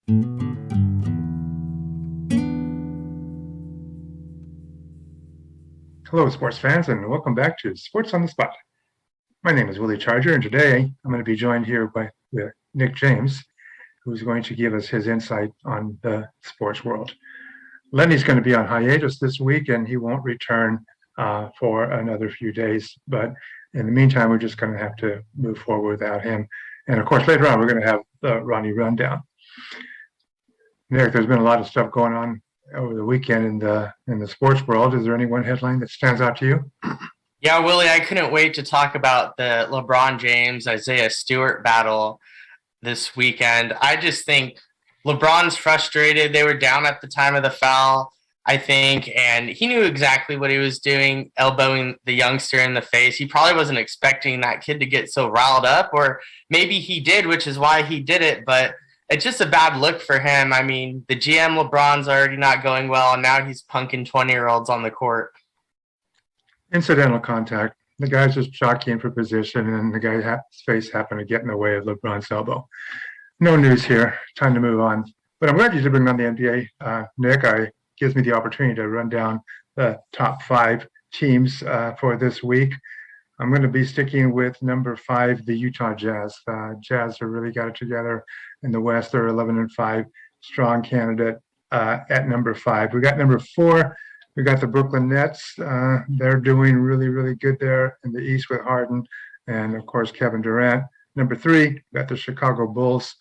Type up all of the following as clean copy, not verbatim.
Hello, sports fans, and welcome back to Sports on the Spot. My name is Willie Charger, and today I'm going to be joined here by Nick James, who's going to give us his insight on the sports world. Lenny's going to be on hiatus this week, and he won't return for another few days. But in the meantime, we're just going to have to move forward without him. And of course, later on, we're going to have the Ronnie Rundown. Nick, there's been a lot of stuff going on over the weekend in the sports world. Is there any one headline that stands out to you? Yeah, Willie, I couldn't wait to talk about the LeBron James, Isaiah Stewart battle this weekend. I just think LeBron's frustrated. They were down at the time of the foul, I think, and he knew exactly what he was doing, elbowing the youngster in the face. He probably wasn't expecting that kid to get so riled up, or maybe he did, which is why he did it, but it's just a bad look for him. I mean, the GM LeBron's already not going well, and now he's punking 20-year-olds on the court. Incidental contact. The guy's just jockeying for position, and the guy's face happened to get in the way of LeBron's elbow. No news here. Time to move on. But I'm glad you did bring on the NBA, Nick. It gives me the opportunity to run down the top 5 teams for this week. I'm going to be sticking with number 5, the Utah Jazz. Jazz have really got it together in the West. They're 11-5, strong candidate at number 5. We got number 4. We got the Brooklyn Nets. They're doing really, really good there in the East with Harden and, of course, Kevin Durant. Number 3, we got the Chicago Bulls,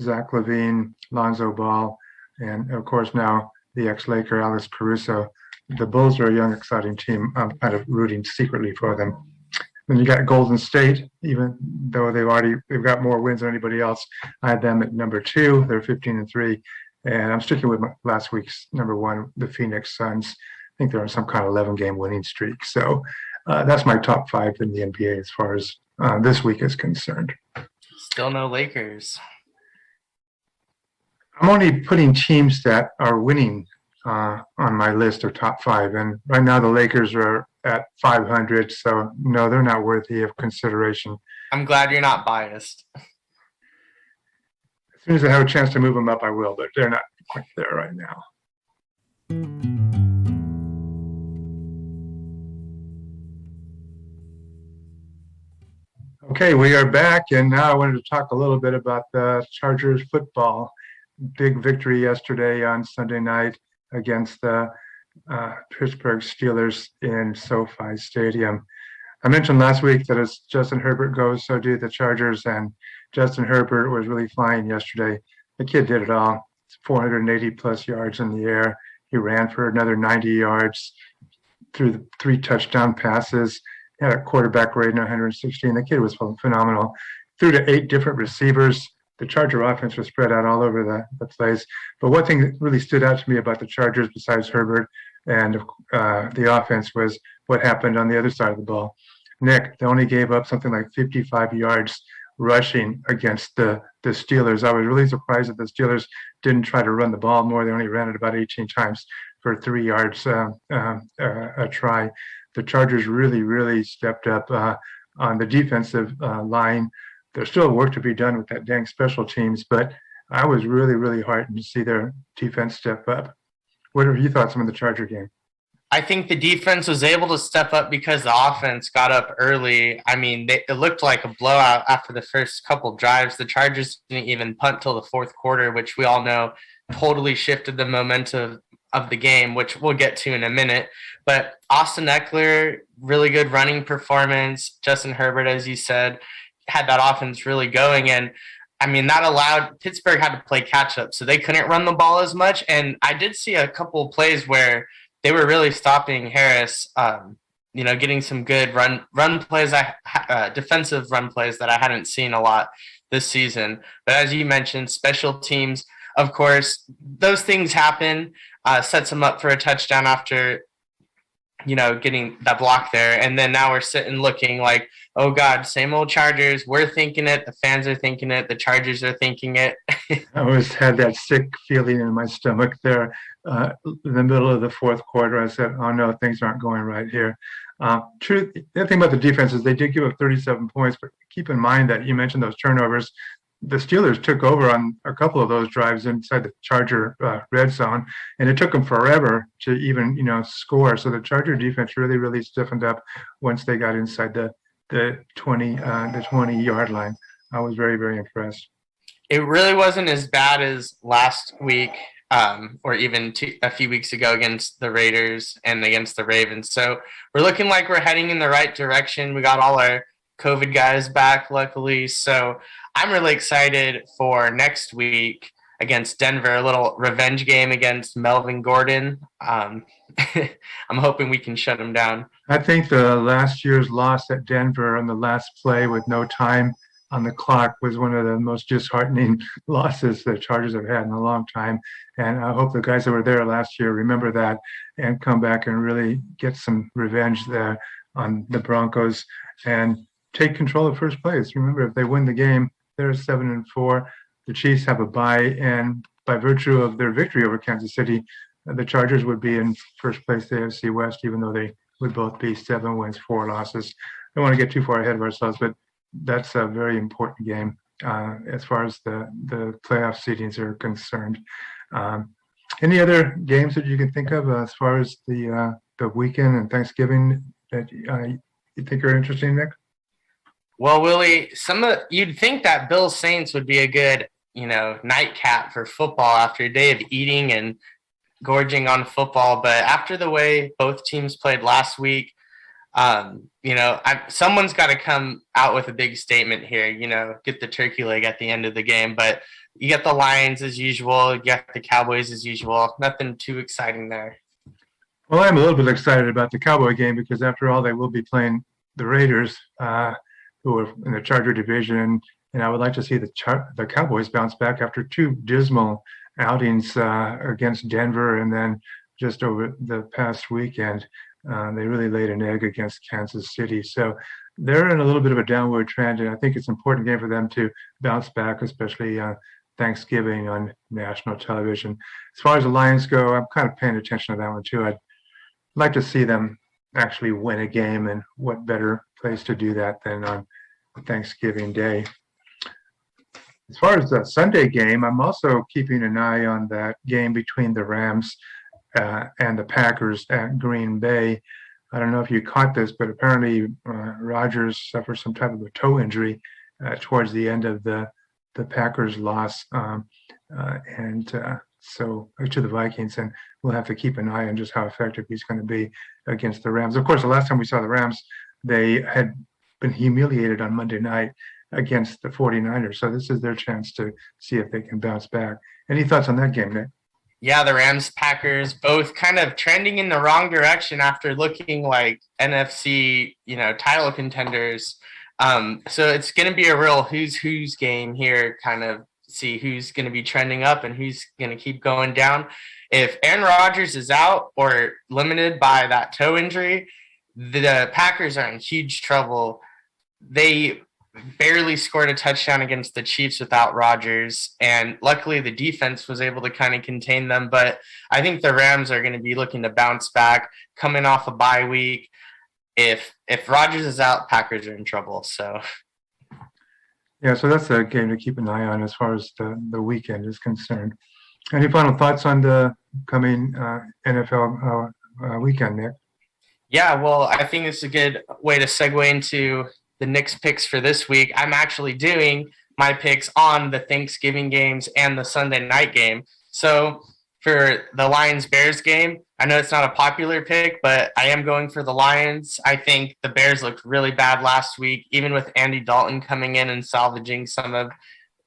Zach LaVine, Lonzo Ball, and, of course, now the ex-Laker, Alex Caruso. The Bulls are a young, exciting team. I'm kind of rooting secretly for them. Then you got Golden State, even though they've got more wins than anybody else. I had them at number 2. They're 15-3. And I'm sticking with last week's number 1, the Phoenix Suns. I think they're on some kind of 11-game winning streak. So that's my top 5 in the NBA as far as this week is concerned. Still no Lakers. I'm only putting teams that are winning on my list of top 5. And right now the Lakers are at 500. So, no, they're not worthy of consideration. I'm glad you're not biased. As soon as I have a chance to move them up, I will, but they're not quite there right now. Okay, we are back, and now I wanted to talk a little bit about the Chargers football. Big victory yesterday on Sunday night against the Pittsburgh Steelers in SoFi Stadium. I mentioned last week that as Justin Herbert goes, so do the Chargers, and Justin Herbert was really flying yesterday. The kid did it all. 480-plus yards in the air. He ran for another 90 yards, threw the 3 touchdown passes, had a quarterback rating 116. The kid was phenomenal. Threw to 8 different receivers. The Charger offense was spread out all over the place. But one thing that really stood out to me about the Chargers, besides Herbert and the offense, was what happened on the other side of the ball. Nick, they only gave up something like 55 yards rushing against the Steelers. I was really surprised that the Steelers didn't try to run the ball more. They only ran it about 18 times for 3 yards a try. The Chargers really, really stepped up on the defensive line. There's still work to be done with that dang special teams, but I was really, really heartened to see their defense step up. What are your thoughts on the Charger game? I think the defense was able to step up because the offense got up early. I mean, it looked like a blowout after the first couple drives. The Chargers didn't even punt till the 4th quarter, which we all know totally shifted the momentum of the game, which we'll get to in a minute. But Austin Eckler, really good running performance. Justin Herbert, as you said, had that offense really going. And I mean, that allowed Pittsburgh had to play catch up, so they couldn't run the ball as much. And I did see a couple of plays where they were really stopping Harris, getting some good run plays, defensive run plays that I hadn't seen a lot this season. But as you mentioned, special teams, of course, those things happen, sets them up for a touchdown after, getting that block there. And then now we're sitting looking like, oh, God, same old Chargers. We're thinking it. The fans are thinking it. The Chargers are thinking it. I always had that sick feeling in my stomach there in the middle of the 4th quarter. I said, oh, no, things aren't going right here. The other thing about the defense is they did give up 37 points, but keep in mind that you mentioned those turnovers. the Steelers took over on a couple of those drives inside the Charger red zone, and it took them forever to even score. So the Charger defense really, really stiffened up once they got inside the 20-yard line. I was very, very impressed. It really wasn't as bad as last week, or even a few weeks ago against the Raiders and against the Ravens. So we're looking like we're heading in the right direction. We got all our COVID guys back, luckily. So I'm really excited for next week against Denver, a little revenge game against Melvin Gordon. I'm hoping we can shut him down. I think the last year's loss at Denver on the last play with no time on the clock was one of the most disheartening losses the Chargers have had in a long time. And I hope the guys that were there last year remember that and come back and really get some revenge there on the Broncos and take control of first place. Remember, if they win the game, they're 7-4. The Chiefs have a bye, and by virtue of their victory over Kansas City, the Chargers would be in first place the AFC West, even though they would both be 7 wins, 4 losses. Don't want to get too far ahead of ourselves, but that's a very important game as far as the playoff seedings are concerned. Any other games that you can think of as far as the weekend and Thanksgiving that you think are interesting, Nick? Well, Willie, you'd think that Bills Saints would be a good, nightcap for football after a day of eating and gorging on football. But after the way both teams played last week, someone's got to come out with a big statement here, get the turkey leg at the end of the game. But you get the Lions as usual, you get the Cowboys as usual. Nothing too exciting there. Well, I'm a little bit excited about the Cowboy game because after all, they will be playing the Raiders, who are in the Charger division. And I would like to see the Cowboys bounce back after 2 dismal outings against Denver, and then just over the past weekend, they really laid an egg against Kansas City. So they're in a little bit of a downward trend, and I think it's an important game for them to bounce back, especially Thanksgiving on national television. As far as the Lions go, I'm kind of paying attention to that one too. I'd like to see them actually win a game, and what better place to do that than on Thanksgiving Day. As far as the Sunday game, I'm also keeping an eye on that game between the Rams and the Packers at Green Bay. I don't know if you caught this, but apparently Rodgers suffered some type of a toe injury towards the end of the Packers loss, so to the Vikings, and we'll have to keep an eye on just how effective he's going to be against the Rams. Of course, the last time we saw the Rams, they had been humiliated on Monday night against the 49ers. So this is their chance to see if they can bounce back. Any thoughts on that game, Nick? Yeah, the Rams, Packers, both kind of trending in the wrong direction after looking like NFC, title contenders. So it's going to be a real who's game here, kind of see who's going to be trending up and who's going to keep going down. If Aaron Rodgers is out or limited by that toe injury, the Packers are in huge trouble. They barely scored a touchdown against the Chiefs without Rodgers, and luckily the defense was able to kind of contain them. But I think the Rams are going to be looking to bounce back, coming off a bye week. If Rodgers is out, Packers are in trouble. So yeah, so that's a game to keep an eye on as far as the weekend is concerned. Any final thoughts on the coming NFL weekend, Nick? Yeah, well, I think it's a good way to segue into the Knicks picks for this week. I'm actually doing my picks on the Thanksgiving games and the Sunday night game. So for the Lions-Bears game, I know it's not a popular pick, but I am going for the Lions. I think the Bears looked really bad last week. Even with Andy Dalton coming in and salvaging some of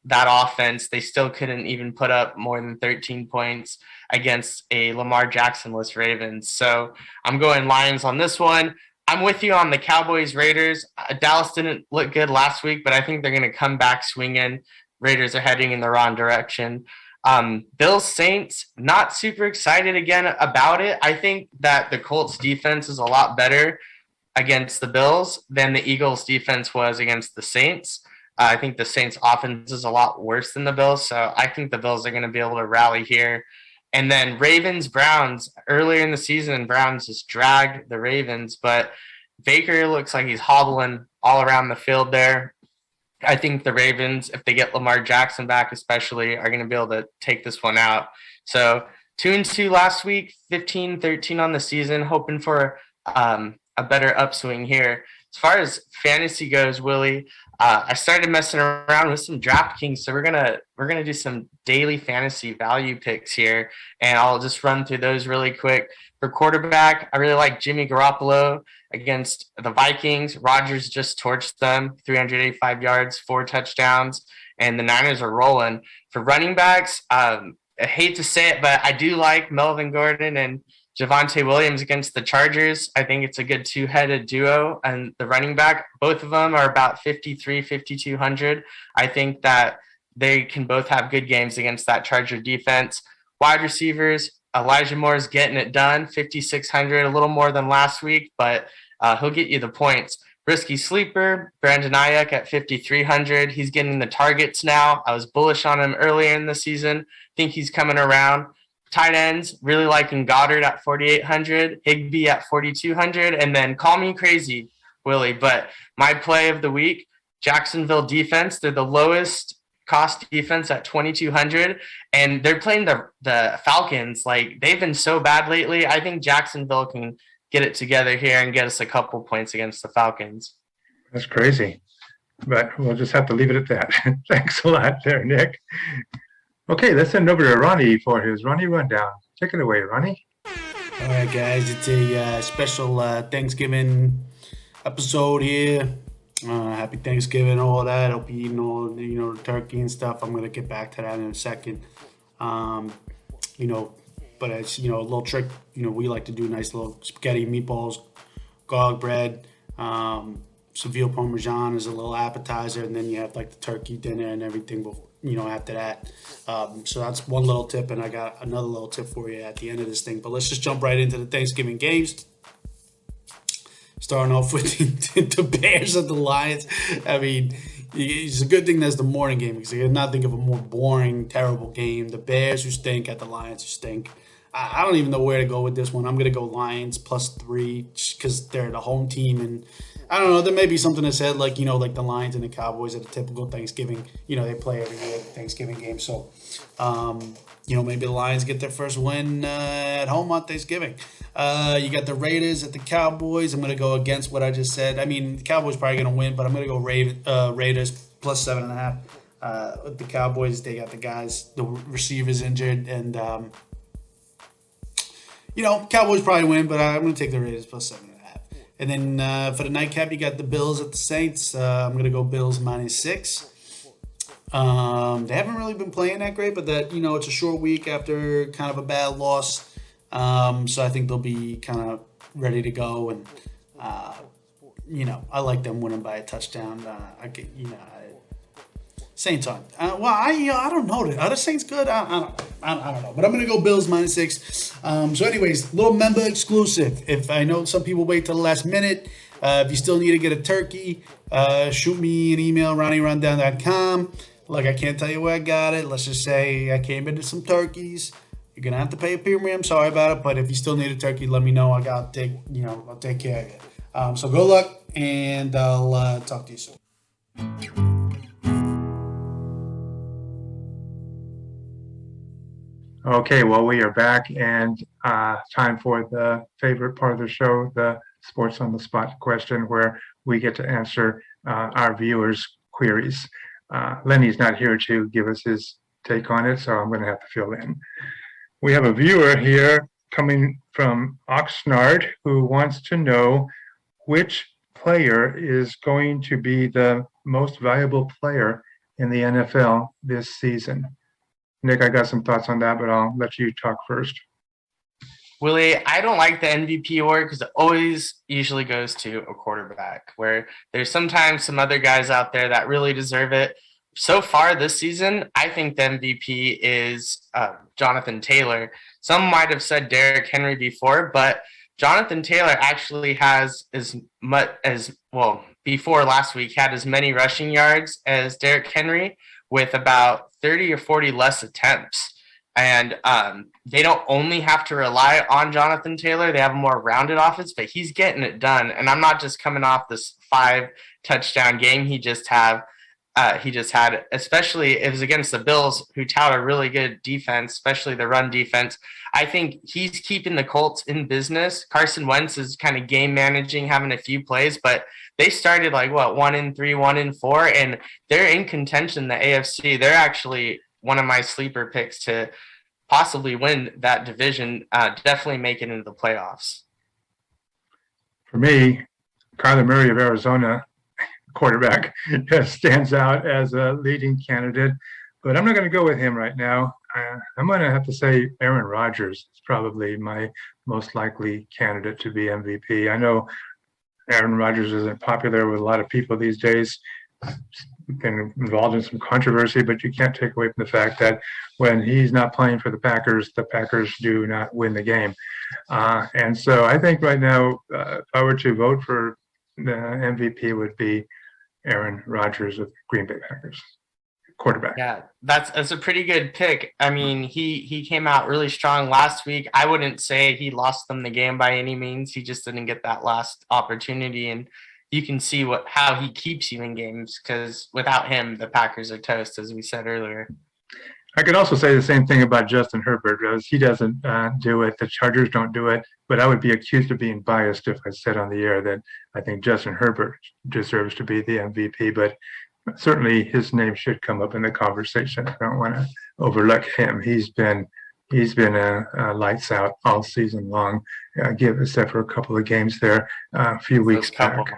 that offense, they still couldn't even put up more than 13 points against a Lamar Jackson-less Ravens. So I'm going Lions on this one. I'm with you on the Cowboys-Raiders. Dallas didn't look good last week, but I think they're going to come back swinging. Raiders are heading in the wrong direction. Bills-Saints, not super excited again about it. I think that the Colts defense is a lot better against the Bills than the Eagles defense was against the Saints. I think the Saints offense is a lot worse than the Bills, so I think the Bills are going to be able to rally here. And then Ravens-Browns, earlier in the season, Browns just dragged the Ravens, but Baker looks like he's hobbling all around the field there. I think the Ravens, if they get Lamar Jackson back, especially, are going to be able to take this one out. So 2-2 last week, 15-13 on the season, hoping for a better upswing here. As far as fantasy goes, Willie, I started messing around with some DraftKings, so we're gonna do some daily fantasy value picks here, and I'll just run through those really quick. For quarterback, I really like Jimmy Garoppolo against the Vikings. Rodgers just torched them, 385 yards, 4 touchdowns, and the Niners are rolling. For running backs, I hate to say it, but I do like Melvin Gordon and Javonte Williams against the Chargers. I think it's a good two-headed duo, and the running back, both of them are about 53, 5,200. I think that they can both have good games against that Charger defense. Wide receivers, Elijah Moore is getting it done, 5,600, a little more than last week, but he'll get you the points. Risky sleeper, Brandon Ayuk at 5,300. He's getting the targets now. I was bullish on him earlier in the season. Think he's coming around. Tight ends, really liking Goddard at 4,800, Higbee at 4,200, and then call me crazy, Willie, but my play of the week, Jacksonville defense. They're the lowest cost defense at 2,200, and they're playing the Falcons. Like, they've been so bad lately. I think Jacksonville can get it together here and get us a couple points against the Falcons. That's crazy, but we'll just have to leave it at that. Thanks a lot there, Nick. Okay, let's send over to Ronnie for his Ronnie Rundown. Take it away, Ronnie. All right, guys, it's a special Thanksgiving episode here. Happy Thanksgiving, all that. Hope you eating all, the turkey and stuff. I'm gonna get back to that in a second. But as a little trick, we like to do nice little spaghetti, meatballs, garlic bread, some veal parmesan as a little appetizer, and then you have like the turkey dinner and everything after that. So that's one little tip, and I got another little tip for you at the end of this thing. But let's just jump right into the Thanksgiving games. Starting off with the Bears and the Lions. I mean, it's a good thing that's the morning game, because I cannot think of a more boring, terrible game. The Bears who stink at the Lions who stink. I don't even know where to go with this one. I'm going to go Lions +3 because they're the home team, and I don't know. There may be something that said like the Lions and the Cowboys at a typical Thanksgiving. They play every year Thanksgiving game. So, maybe the Lions get their first win at home on Thanksgiving. You got the Raiders at the Cowboys. I'm going to go against what I just said. I mean, the Cowboys probably going to win, but I'm going to go Raiders +7.5. With the Cowboys, they got the receivers injured, and Cowboys probably win, but I'm going to take the Raiders +7.5. And then for the nightcap, you got the Bills at the Saints. I'm going to go Bills -6. They haven't really been playing that great, but that it's a short week after kind of a bad loss. So I think they'll be kind of ready to go, and I like them winning by a touchdown. Saints aren't. I don't know. Are the Saints good? I don't know. But I'm going to go Bills -6. So anyways, little member exclusive. If I know some people wait till the last minute. If you still need to get a turkey, shoot me an email, RonnieRundown.com. Look, I can't tell you where I got it. Let's just say I came into some turkeys. You're going to have to pay a premium. Sorry about it. But if you still need a turkey, let me know. I'll take care of it. So good luck, and I'll talk to you soon. Okay, well, we are back, and time for the favorite part of the show, the Sports on the Spot question, where we get to answer our viewers' queries. Lenny's not here to give us his take on it, so I'm going to have to fill in. We have a viewer here coming from Oxnard who wants to know which player is going to be the most valuable player in the NFL this season. Nick, I got some thoughts on that, but I'll let you talk first. Willie, I don't like the MVP award because it always usually goes to a quarterback, where there's sometimes some other guys out there that really deserve it. So far this season, I think the MVP is Jonathan Taylor. Some might have said Derrick Henry before, but Jonathan Taylor actually has as much as, before last week, had as many rushing yards as Derrick Henry, with about 30 or 40 less attempts. And they don't only have to rely on Jonathan Taylor. They have a more rounded offense, but he's getting it done. And I'm not just coming off this 5 touchdown game he just had. he just had, especially it was against the Bills, who tout a really good defense, especially the run defense. I think he's keeping the Colts in business. Carson Wentz is kind of game managing, having a few plays, but they started like 1-3, 1-4, and they're in contention in the AFC. They're actually one of my sleeper picks to possibly win that division, definitely make it into the playoffs. For me, Kyler Murray of Arizona, quarterback, stands out as a leading candidate, but I'm not going to go with him right now. I'm going to have to say Aaron Rodgers is probably my most likely candidate to be MVP. I know Aaron Rodgers isn't popular with a lot of people these days, been involved in some controversy, but you can't take away from the fact that when he's not playing for the Packers do not win the game. And so I think right now, if I were to vote for the MVP, would be Aaron Rodgers of Green Bay Packers, quarterback. Yeah, that's a pretty good pick. I mean, he came out really strong last week. I wouldn't say he lost them the game by any means. He just didn't get that last opportunity, and you can see how he keeps you in games, because without him, the Packers are toast, as we said earlier. I could also say the same thing about Justin Herbert, because he doesn't do it. The Chargers don't do it, but I would be accused of being biased if I said on the air that I think Justin Herbert deserves to be the MVP, but certainly his name should come up in the conversation. I don't want to overlook him. He's been lights out all season long, except for a couple of games there a few weeks back.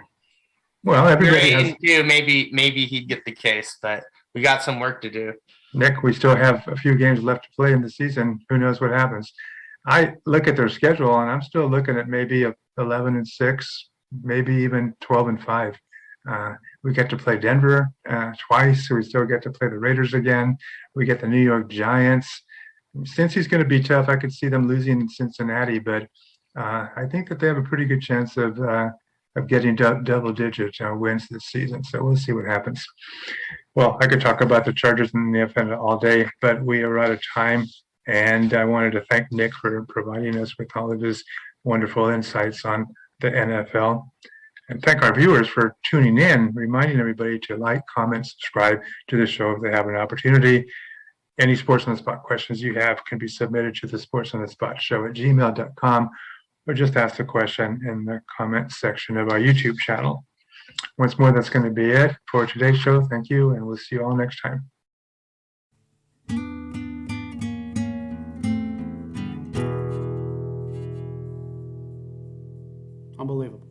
Well, everybody has. Maybe he'd get the case, but we got some work to do. Nick, we still have a few games left to play in the season. Who knows what happens? I look at their schedule, and I'm still looking at maybe 11-6, maybe even 12-5. We get to play Denver twice. We still get to play the Raiders again. We get the New York Giants. Since he's going to be tough, I could see them losing in Cincinnati, but I think that they have a pretty good chance of getting double-digit wins this season. So we'll see what happens. Well, I could talk about the Chargers and the NFL all day, but we are out of time. And I wanted to thank Nick for providing us with all of his wonderful insights on the NFL. And thank our viewers for tuning in, reminding everybody to like, comment, subscribe to the show if they have an opportunity. Any Sports on the Spot questions you have can be submitted to the Sports on the Spot show at gmail.com, or just ask the question in the comment section of our YouTube channel. Once more, that's going to be it for today's show. Thank you, and we'll see you all next time. Unbelievable.